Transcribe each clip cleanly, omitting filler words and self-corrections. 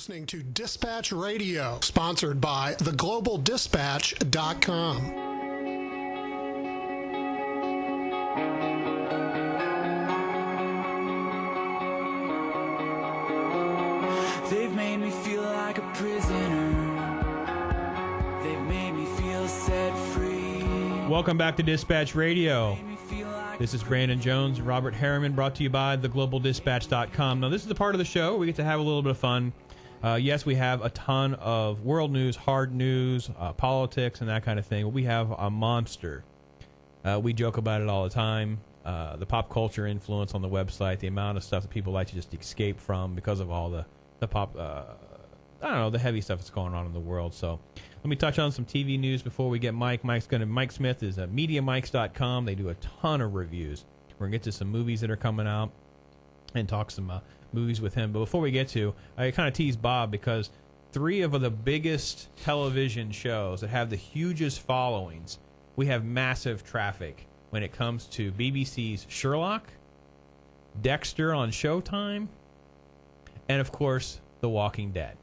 listening to Dispatch Radio, sponsored by theglobaldispatch.com. They've made me feel like a prisoner. They've made me feel set free. Welcome back to Dispatch Radio. This is Brandon Jones and Robert Harriman, brought to you by theglobaldispatch.com. Now, this is the part of the show where we get to have a little bit of fun. Yes, we have a ton of world news, hard news, politics, and that kind of thing. But we have a monster. We joke about it all the time. The pop culture influence on the website, the amount of stuff that people like to just escape from because of all the pop, the heavy stuff that's going on in the world. So let me touch on some TV news before we get Mike. Mike Smith is at MediaMikes.com. They do a ton of reviews. We're going to get to some movies that are coming out and talk some movies with him. But before we get to, I kind of tease Bob because 3 of the biggest television shows that have the hugest followings, we have massive traffic when it comes to BBC's Sherlock, Dexter on Showtime, and, of course, The Walking Dead.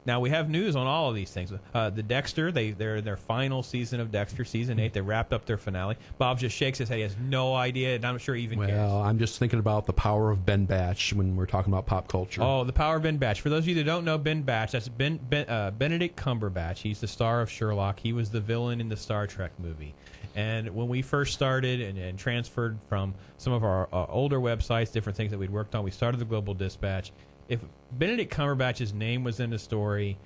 Now, we have news on all of these things. The Dexter, they're in their final season of Dexter, Season 8. They wrapped up their finale. Bob just shakes his head. He has no idea, and I'm sure he even cares. Well, I'm just thinking about the power of Ben Batch when we're talking about pop culture. Oh, the power of Ben Batch. For those of you that don't know Ben Batch, that's Benedict Cumberbatch. He's the star of Sherlock. He was the villain in the Star Trek movie. And when we first started and transferred from some of our older websites, different things that we'd worked on, we started the Global Dispatch. If Benedict Cumberbatch's name was in the story,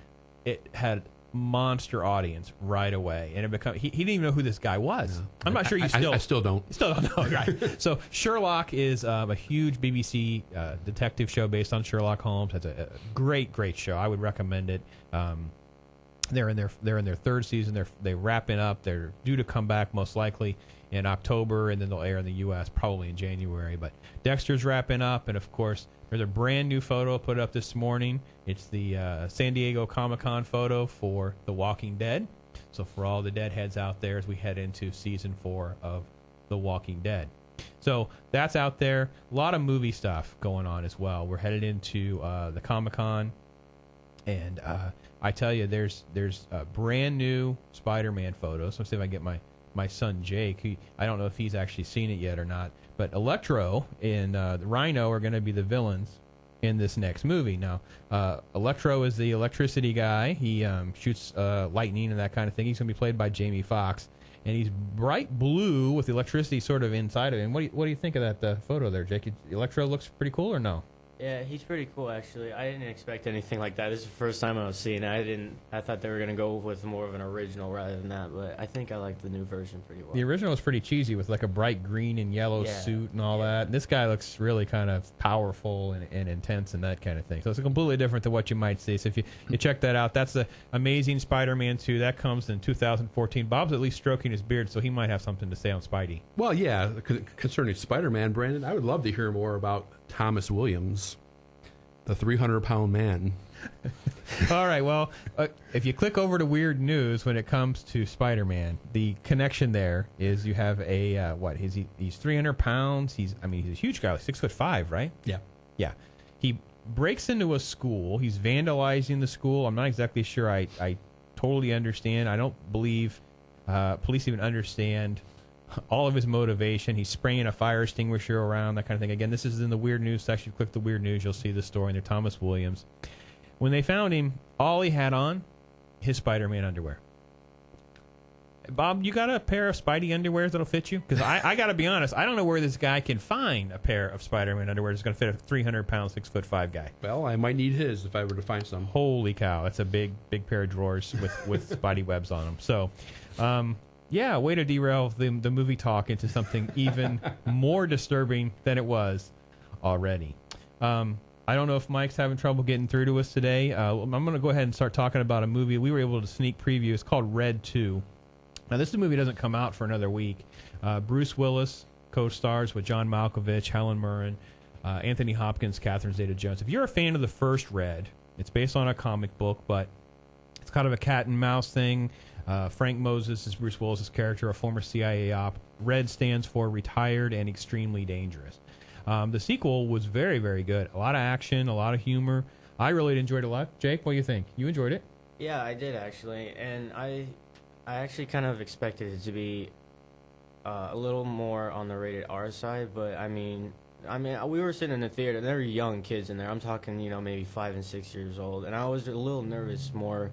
it had monster audience right away, and he didn't even know who this guy was. Yeah. I'm not sure you I still don't. Still don't know, right? So Sherlock is a huge BBC detective show based on Sherlock Holmes. It's a great show. I would recommend it. They're in their 3rd season. They're wrapping up. They're due to come back most likely in October, and then they'll air in the U.S. probably in January. But Dexter's wrapping up, and of course there's a brand new photo put up this morning. It's the San Diego Comic-Con photo for The Walking Dead. So for all the Deadheads out there as we head into Season 4 of The Walking Dead. So that's out there. A lot of movie stuff going on as well. We're headed into the Comic-Con, and I tell you, there's brand new Spider-Man photos. Let's see if I can get my son Jake. I don't know if he's actually seen it yet or not. But Electro and Rhino are going to be the villains in this next movie. Now, Electro is the electricity guy. He shoots lightning and that kind of thing. He's going to be played by Jamie Foxx. And he's bright blue with the electricity sort of inside of him. What do you think of that photo there, Jake? Electro looks pretty cool or no? Yeah, he's pretty cool, actually. I didn't expect anything like that. This is the first time I was seeing it. I thought they were going to go with more of an original rather than that, but I think I like the new version pretty well. The original was pretty cheesy with like a bright green and yellow suit and all that. And this guy looks really kind of powerful and intense and that kind of thing. So it's completely different than what you might see. So if you check that out, that's the Amazing Spider-Man 2. That comes in 2014. Bob's at least stroking his beard, so he might have something to say on Spidey. Well, yeah, concerning Spider-Man, Brandon, I would love to hear more about Thomas Williams, the 300-pound man. All right, well, if you click over to Weird News when it comes to Spider-Man, the connection there is you have a, he's 300 pounds. He's a huge guy, like 6'5", right? Yeah. Yeah. He breaks into a school. He's vandalizing the school. I'm not exactly sure I totally understand. I don't believe police even understand all of his motivation. He's spraying a fire extinguisher around, that kind of thing. Again, this is in the Weird News section. Click the Weird News, you'll see the story. And they're Thomas Williams. When they found him, all he had on, his Spider-Man underwear. Bob, you got a pair of Spidey underwears that'll fit you? Because I got to be honest, I don't know where this guy can find a pair of Spider-Man underwear that's going to fit a 300-pound, 6'5" guy. Well, I might need his if I were to find some. Holy cow. It's a big pair of drawers with Spidey webs on them. So, yeah, way to derail the movie talk into something even more disturbing than it was already. I don't know if Mike's having trouble getting through to us today. I'm going to go ahead and start talking about a movie we were able to sneak preview. It's called Red 2. Now, this movie doesn't come out for another week. Bruce Willis co-stars with John Malkovich, Helen Mirren, Anthony Hopkins, Catherine Zeta-Jones. If you're a fan of the first Red, it's based on a comic book, but it's kind of a cat and mouse thing. Frank Moses is Bruce Willis' character, a former CIA op. Red stands for retired and extremely dangerous. The sequel was very, very good. A lot of action, a lot of humor. I really enjoyed it a lot. Jake, what do you think? You enjoyed it? Yeah, I did actually, and I actually kind of expected it to be a little more on the rated R side, but I mean, we were sitting in the theater, and there were young kids in there. I'm talking, maybe 5 and 6 years old, and I was a little nervous more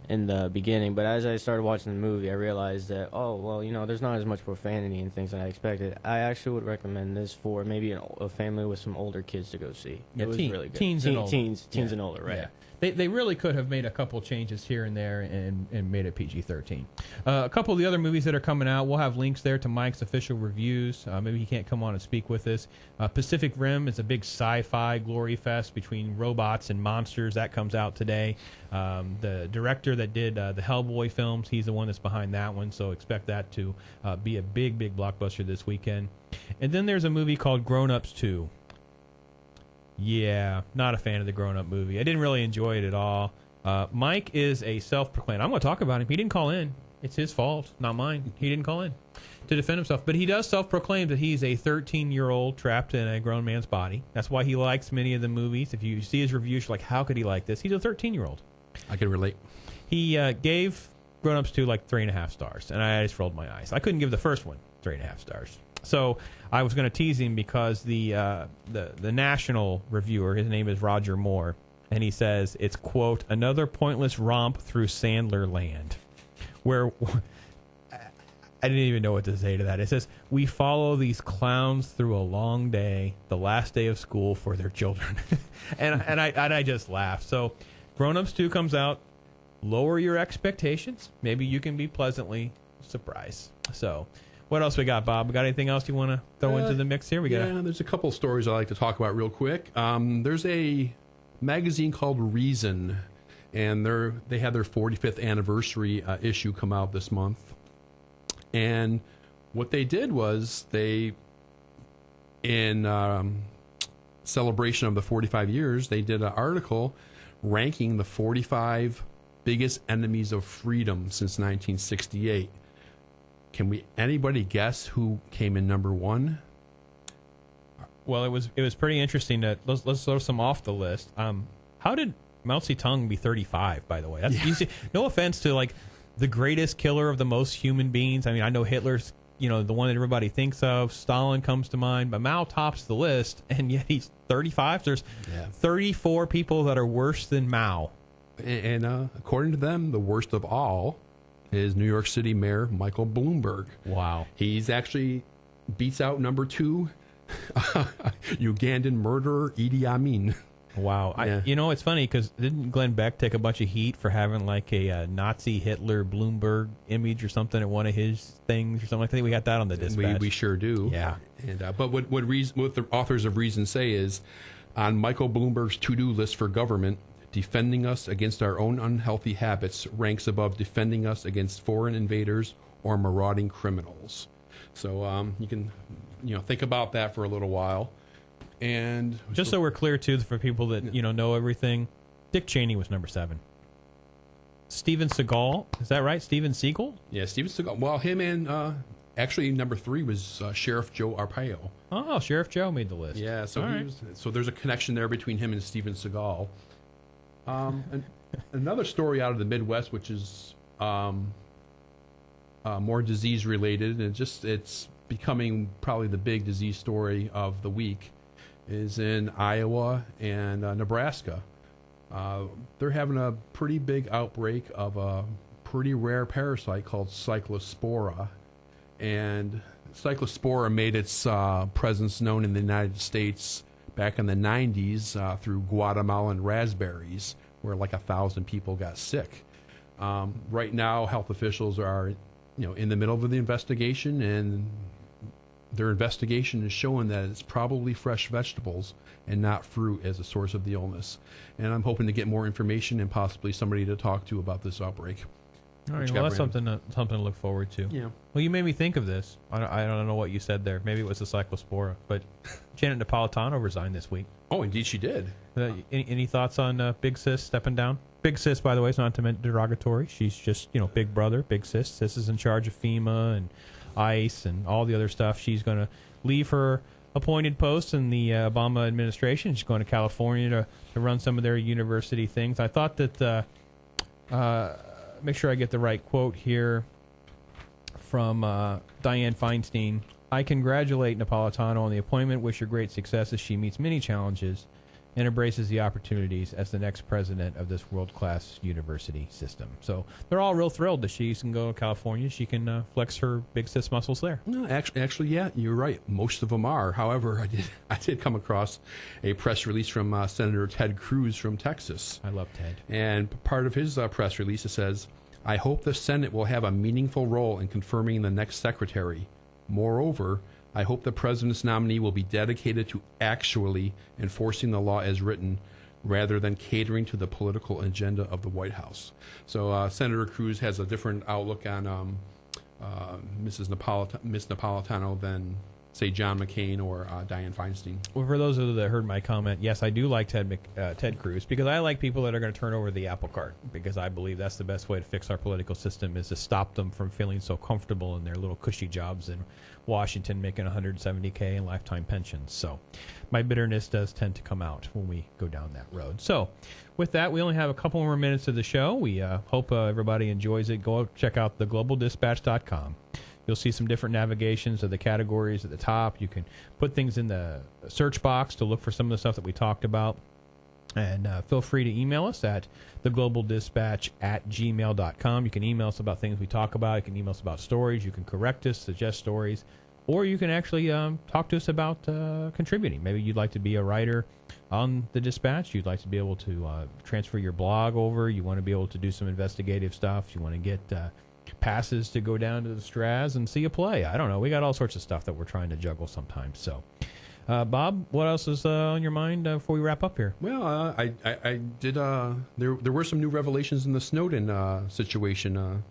in the beginning, but as I started watching the movie, I realized that, there's not as much profanity and things that I expected. I actually would recommend this for maybe a family with some older kids to go see. Yeah, it was really good. Teens and older. Teens and older, right? Yeah. They really could have made a couple changes here and there and made it PG-13. A couple of the other movies that are coming out, we'll have links there to Mike's official reviews. Maybe he can't come on and speak with us. Pacific Rim is a big sci-fi glory fest between robots and monsters. That comes out today. The director that did the Hellboy films, he's the one that's behind that one, so expect that to be a big, big blockbuster this weekend. And then there's a movie called Grown Ups 2. Yeah, not a fan of the Grown Up movie. I didn't really enjoy it at all. Mike is a self-proclaimed... I'm going to talk about him. He didn't call in. It's his fault, not mine. He didn't call in to defend himself. But he does self-proclaim that he's a 13-year-old trapped in a grown man's body. That's why he likes many of the movies. If you see his reviews, you're like, how could he like this? He's a 13-year-old. I can relate. He gave Grown Ups 2 like 3.5 stars, and I just rolled my eyes. I couldn't give the first one 3.5 stars. So I was going to tease him because the national reviewer, his name is Roger Moore, and he says it's, quote, another pointless romp through Sandler land, where I didn't even know what to say to that. It says, we follow these clowns through a long day, the last day of school for their children. and I just laughed. So Grown Ups 2 comes out. Lower your expectations. Maybe you can be pleasantly surprised. So what else we got, Bob? We got anything else you want to throw into the mix here? There's a couple stories I like to talk about real quick. There's a magazine called Reason, and they had their 45th anniversary issue come out this month. And what they did was in celebration of the 45 years, they did an article ranking the 45 biggest enemies of freedom since 1968. Can anybody guess who came in number one? Well, it was pretty interesting. Let's throw some off the list. How did Mao Zedong be 35? By the way, that's easy. No offense to like the greatest killer of the most human beings. I mean, I know Hitler's the one that everybody thinks of. Stalin comes to mind, but Mao tops the list, and yet he's 35. There's 34 people that are worse than Mao. And according to them, the worst of all is New York City Mayor Michael Bloomberg. Wow. He's actually beats out number 2, Ugandan murderer Idi Amin. Wow. Yeah. It's funny because didn't Glenn Beck take a bunch of heat for having like a Nazi Hitler Bloomberg image or something at one of his things or something like that? We got that on the Dispatch. We sure do. Yeah. And but what the authors of Reason say is, on Michael Bloomberg's to-do list for government, defending us against our own unhealthy habits ranks above defending us against foreign invaders or marauding criminals. So you can think about that for a little while. And just so we're clear too, for people that know everything, Dick Cheney was number 7. Steven Seagal, is that right? Steven Seagal? Yeah, Steven Seagal. Well, him and actually number 3 was Sheriff Joe Arpaio. Oh, Sheriff Joe made the list. Yeah, so so there's a connection there between him and Steven Seagal. Another story out of the Midwest, which is more disease related, and it's becoming probably the big disease story of the week, is in Iowa and Nebraska. They're having a pretty big outbreak of a pretty rare parasite called Cyclospora, and Cyclospora made its presence known in the United States back in the 90s through Guatemalan raspberries, where like 1,000 people got sick. Right now, health officials are, in the middle of the investigation, and their investigation is showing that it's probably fresh vegetables and not fruit as a source of the illness. And I'm hoping to get more information and possibly somebody to talk to about this outbreak. All right, well, that's something to look forward to. Yeah. Well, you made me think of this. I don't know what you said there. Maybe it was the Cyclospora, but Janet Napolitano resigned this week. Oh, indeed she did. Any thoughts on Big Sis stepping down? Big Sis, by the way, is not meant derogatory. She's just, Big Brother, Big Sis. Sis is in charge of FEMA and ICE and all the other stuff. She's going to leave her appointed posts in the Obama administration. She's going to California to run some of their university things. I thought that, make sure I get the right quote here from Dianne Feinstein. I congratulate Napolitano on the appointment, wish her great success as she meets many challenges and embraces the opportunities as the next president of this world-class university system. So they're all real thrilled that she can go to California. She can flex her big cis muscles there. No, actually, yeah, you're right. Most of them are. However, I did come across a press release from Senator Ted Cruz from Texas. I love Ted. And part of his press release, it says, I hope the Senate will have a meaningful role in confirming the next secretary. Moreover, I hope the president's nominee will be dedicated to actually enforcing the law as written rather than catering to the political agenda of the White House. So Senator Cruz has a different outlook on Miss Napolitano than, say, John McCain or Dianne Feinstein. Well, for those of you that heard my comment, yes, I do like Ted Cruz because I like people that are going to turn over the apple cart because I believe that's the best way to fix our political system is to stop them from feeling so comfortable in their little cushy jobs in Washington making $170K in lifetime pensions. So my bitterness does tend to come out when we go down that road. So with that, we only have a couple more minutes of the show. We hope everybody enjoys it. Go check out theglobaldispatch.com. You'll see some different navigations of the categories at the top. You can put things in the search box to look for some of the stuff that we talked about. And feel free to email us at theglobaldispatch@gmail.com. You can email us about things we talk about. You can email us about stories. You can correct us, suggest stories. Or you can actually talk to us about contributing. Maybe you'd like to be a writer on the Dispatch. You'd like to be able to transfer your blog over. You want to be able to do some investigative stuff. You want to get passes to go down to the Straz and see a play. I don't know. We got all sorts of stuff that we're trying to juggle sometimes. So, Bob, what else is on your mind before we wrap up here? Well, I did. There were some new revelations in the Snowden situation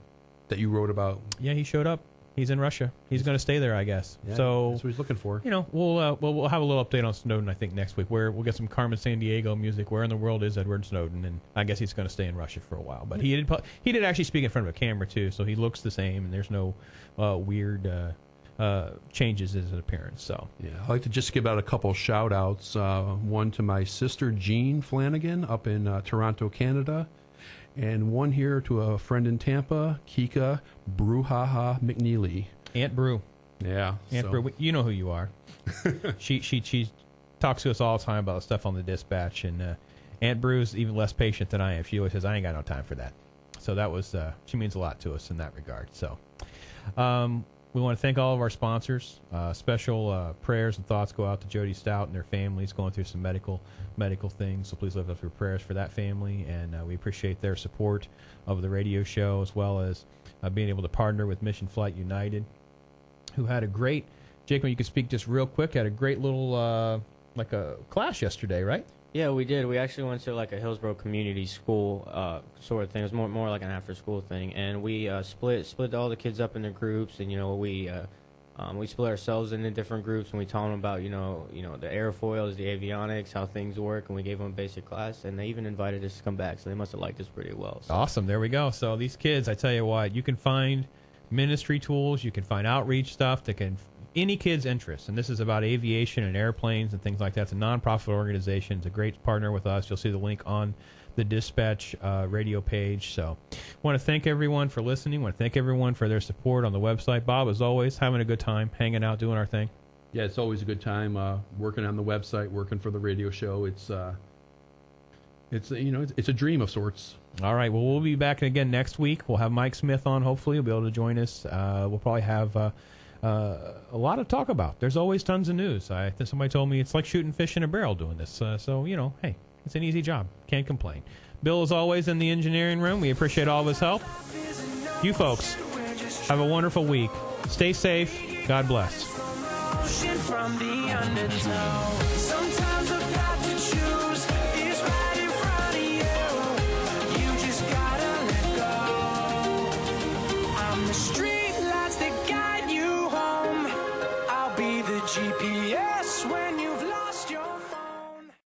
that you wrote about. Yeah, he showed up. He's in Russia. He's going to stay there, I guess. Yeah, so that's what he's looking for. You know, we'll have a little update on Snowden, I think, next week. Where we'll get some Carmen Sandiego music. Where in the world is Edward Snowden? And I guess he's going to stay in Russia for a while. But he did actually speak in front of a camera too, so he looks the same, and there's no weird changes in his appearance. So yeah, I'd like to just give out a couple shout outs. One to my sister Jean Flanagan up in Toronto, Canada. And one here to a friend in Tampa, Kika Bruhaha McNeely. Aunt Brew. Yeah. Aunt Brew, you know who you are. She talks to us all the time about stuff on the Dispatch, and Aunt Brew's even less patient than I am. She always says, I ain't got no time for that. So that was, she means a lot to us in that regard. So we want to thank all of our sponsors. Special prayers and thoughts go out to Jody Stout and their families going through some medical things. So please lift up your prayers for that family, and we appreciate their support of the radio show as well as being able to partner with Mission Flight United, who had a great, Jacob, you could speak just real quick, had a great little like a class yesterday, right? Yeah, we did. We actually went to like a Hillsborough community school sort of thing. It was more like an after-school thing, and we split all the kids up into groups, and we split ourselves into different groups, and we taught them about the airfoils, the avionics, how things work, and we gave them a basic class, and they even invited us to come back, so they must have liked us pretty well. So. Awesome. There we go. So these kids, I tell you what, you can find ministry tools, you can find outreach stuff that can any kid's interest, and this is about aviation and airplanes and things like that. It's a nonprofit organization. It's a great partner with us. You'll see the link on the Dispatch radio page. So I want to thank everyone for listening. I want to thank everyone for their support on the website. Bob, as always, having a good time, hanging out, doing our thing. Yeah, it's always a good time working on the website, working for the radio show. It's a dream of sorts. All right. Well, we'll be back again next week. We'll have Mike Smith on. Hopefully, he'll be able to join us. We'll probably have a lot to talk about. There's always tons of news. I think somebody told me it's like shooting fish in a barrel doing this. So, hey, it's an easy job. Can't complain. Bill, as always, in the engineering room. We appreciate all of his help. You folks, have a wonderful week. Stay safe. God bless. From the undertow.